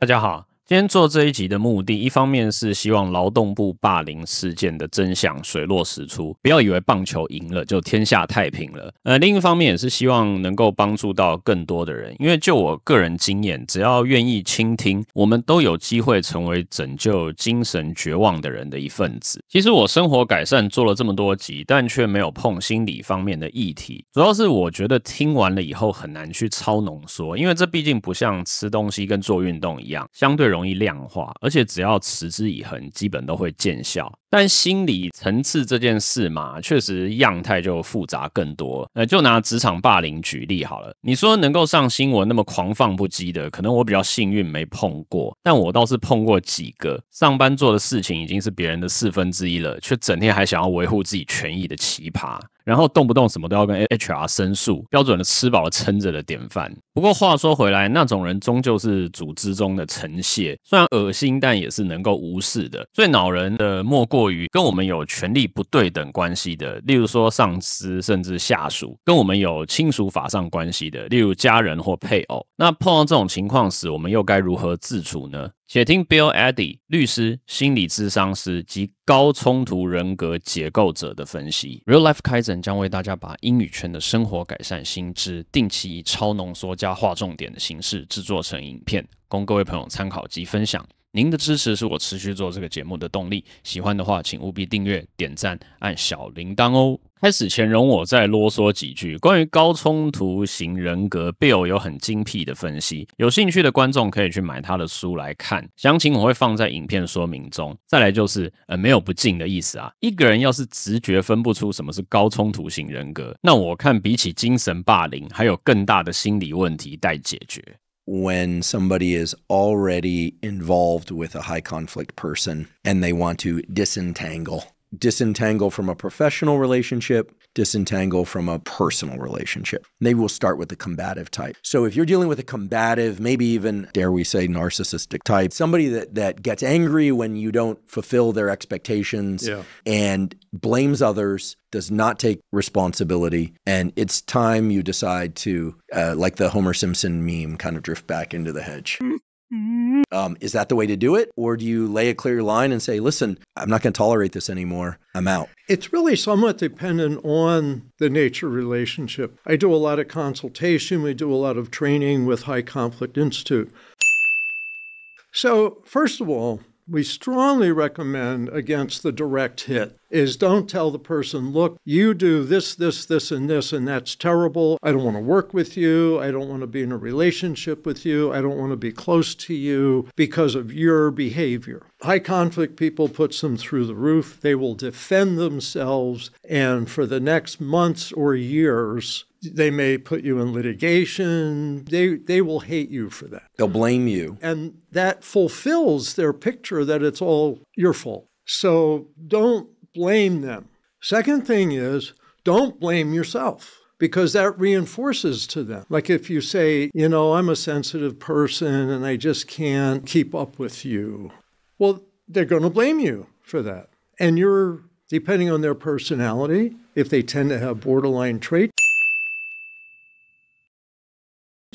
大家好，今天做这一集的目的，一方面是希望劳动部霸凌事件的真相水落石出，不要以为棒球赢了就天下太平了。另一方面也是希望能够帮助到更多的人，因为就我个人经验，只要愿意倾听，我们都有机会成为拯救精神绝望的人的一份子。其实我生活改善做了这么多集，但却没有碰心理方面的议题，主要是我觉得听完了以后很难去超浓缩，因为这毕竟不像吃东西跟做运动一样，相对容易量化，而且只要持之以恒，基本都会见效。但心理层次这件事嘛，确实样态就复杂更多。就拿职场霸凌举例好了，你说能够上新闻那么狂放不羁的，可能我比较幸运没碰过，但我倒是碰过几个上班做的事情已经是别人的1/4了，却整天还想要维护自己权益的奇葩。然后动不动什么都要跟 HR 申诉，标准的吃饱了撑着的典范。不过话说回来，那种人终究是组织中的尘屑，虽然恶心，但也是能够无视的。最恼人的莫过于跟我们有权力不对等关系的，例如说上司甚至下属；跟我们有亲属法上关系的，例如家人或配偶。那碰到这种情况时，我们又该如何自处呢？且听 Eddy 律师、心理咨商师及高冲突人格解构者的分析。Life Kaizen 将为大家把英语圈的生活改善新知，定期以超浓缩加划重点的形式制作成影片，供各位朋友参考及分享。您的支持是我持续做这个节目的动力，喜欢的话请务必订阅、点赞、按小铃铛哦。开始前容我再啰嗦几句，关于高冲突型人格 Bill 有很精辟的分析，有兴趣的观众可以去买他的书来看，详情我会放在影片说明中。再来就是没有不敬的意思啊，一个人要是直觉分不出什么是高冲突型人格，那我看比起精神霸凌还有更大的心理问题待解决。When somebody is already involved with a high conflict person and they want to disentangle from a professional relationship, disentangle from a personal relationship. They will start with the combative type. So if you're dealing with a combative, maybe even, dare we say, narcissistic type, somebody that gets angry when you don't fulfill their expectations and blames others, does not take responsibility, and it's time you decide to, like the Homer Simpson meme, kind of drift back into the hedge. Is that the way to do it? Or do you lay a clear line and say, listen, I'm not going to tolerate this anymore. I'm out. It's really somewhat dependent on the nature of the relationship. I do a lot of consultation. We do a lot of training with High Conflict Institute. So first of all, we strongly recommend against the direct hit is don't tell the person, look, you do this, and this, and that's terrible. I don't want to work with you. I don't want to be in a relationship with you. I don't want to be close to you because of your behavior. High conflict people puts them through the roof. They will defend themselves, and for the next months or years, they may put you in litigation. They will hate you for that. They'll blame you. And that fulfills their picture that it's all your fault. So don't blame them. Second thing is, don't blame yourself, because that reinforces to them. Like if you say, I'm a sensitive person and I just can't keep up with you. Well, they're going to blame you for that. And you're, depending on their personality, if they tend to have borderline traits,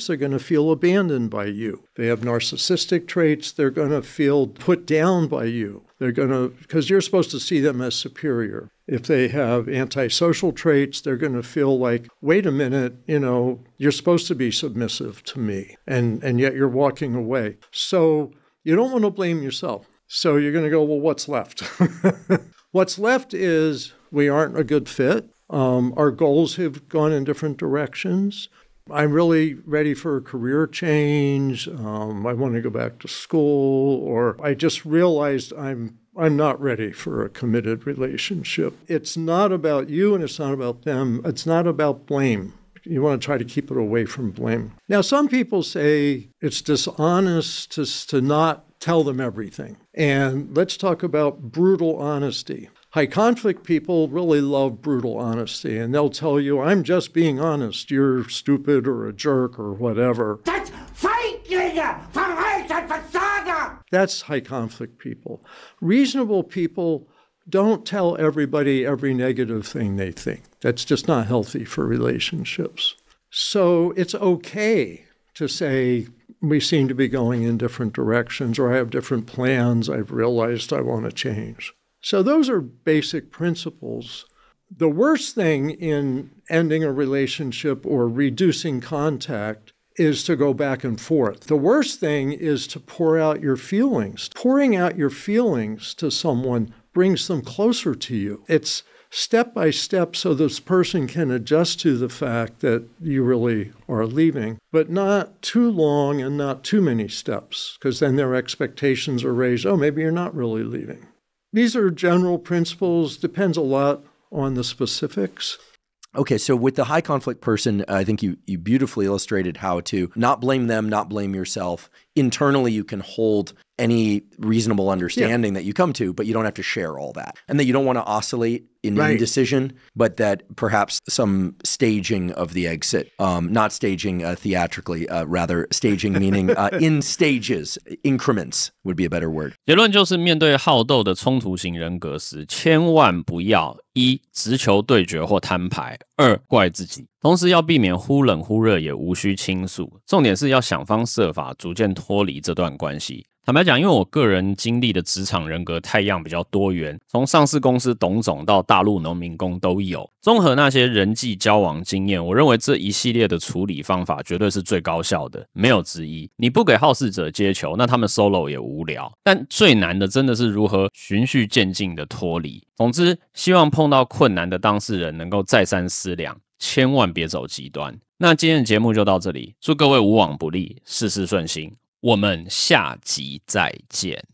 they're going to feel abandoned by you. If they have narcissistic traits, they're going to feel put down by you. They're going to, because you're supposed to see them as superior. If they have antisocial traits, they're going to feel like, wait a minute, you're supposed to be submissive to me, and yet you're walking away. So you don't want to blame yourself. So you're going to go, well, what's left? What's left is we aren't a good fit. Our goals have gone in different directions. I'm really ready for a career change. I want to go back to school, or I just realized I'm not ready for a committed relationship. It's not about you and it's not about them. It's not about blame. You want to try to keep it away from blame. Now, some people say it's dishonest to not tell them everything. And let's talk about brutal honesty. High conflict people really love brutal honesty, and they'll tell you, I'm just being honest. You're stupid or a jerk or whatever. That's Feiglinge! Verhalten Versager! That's high conflict people. Reasonable people don't tell everybody every negative thing they think. That's just not healthy for relationships. So it's okay to say, we seem to be going in different directions, or I have different plans. I've realized I want to change. So those are basic principles. The worst thing in ending a relationship or reducing contact is to go back and forth. The worst thing is to pour out your feelings. Pouring out your feelings to someone brings them closer to you. It's step by step so this person can adjust to the fact that you really are leaving, but not too long and not too many steps, because then their expectations are raised. Oh, maybe you're not really leaving. These are general principles, depends a lot on the specifics. Okay, so with the high conflict person, I think you beautifully illustrated how to not blame them, not blame yourself. Internally, you can hold any reasonable understanding that you come to, but you don't have to share all that. And that you don't want to oscillate in indecision, but that perhaps some staging of the exit, not staging theatrically, rather staging meaning in stages, increments would be a better word. 结论就是面对好斗的冲突型人格时，千万不要一直求对决或摊牌，二怪自己，同时要避免忽冷忽热，也无需倾诉。重点是要想方设法逐渐脱离这段关系。坦白讲，因为我个人经历的职场人格太样比较多元，从上市公司董总到大陆农民工都有。综合那些人际交往经验，我认为这一系列的处理方法绝对是最高效的，没有之一。你不给好事者接球，那他们 solo 也无聊。但最难的真的是如何循序渐进的脱离。总之，希望碰到困难的当事人能够再三思量，千万别走极端。那今天的节目就到这里，祝各位无往不利，事事顺心。我们下集再见。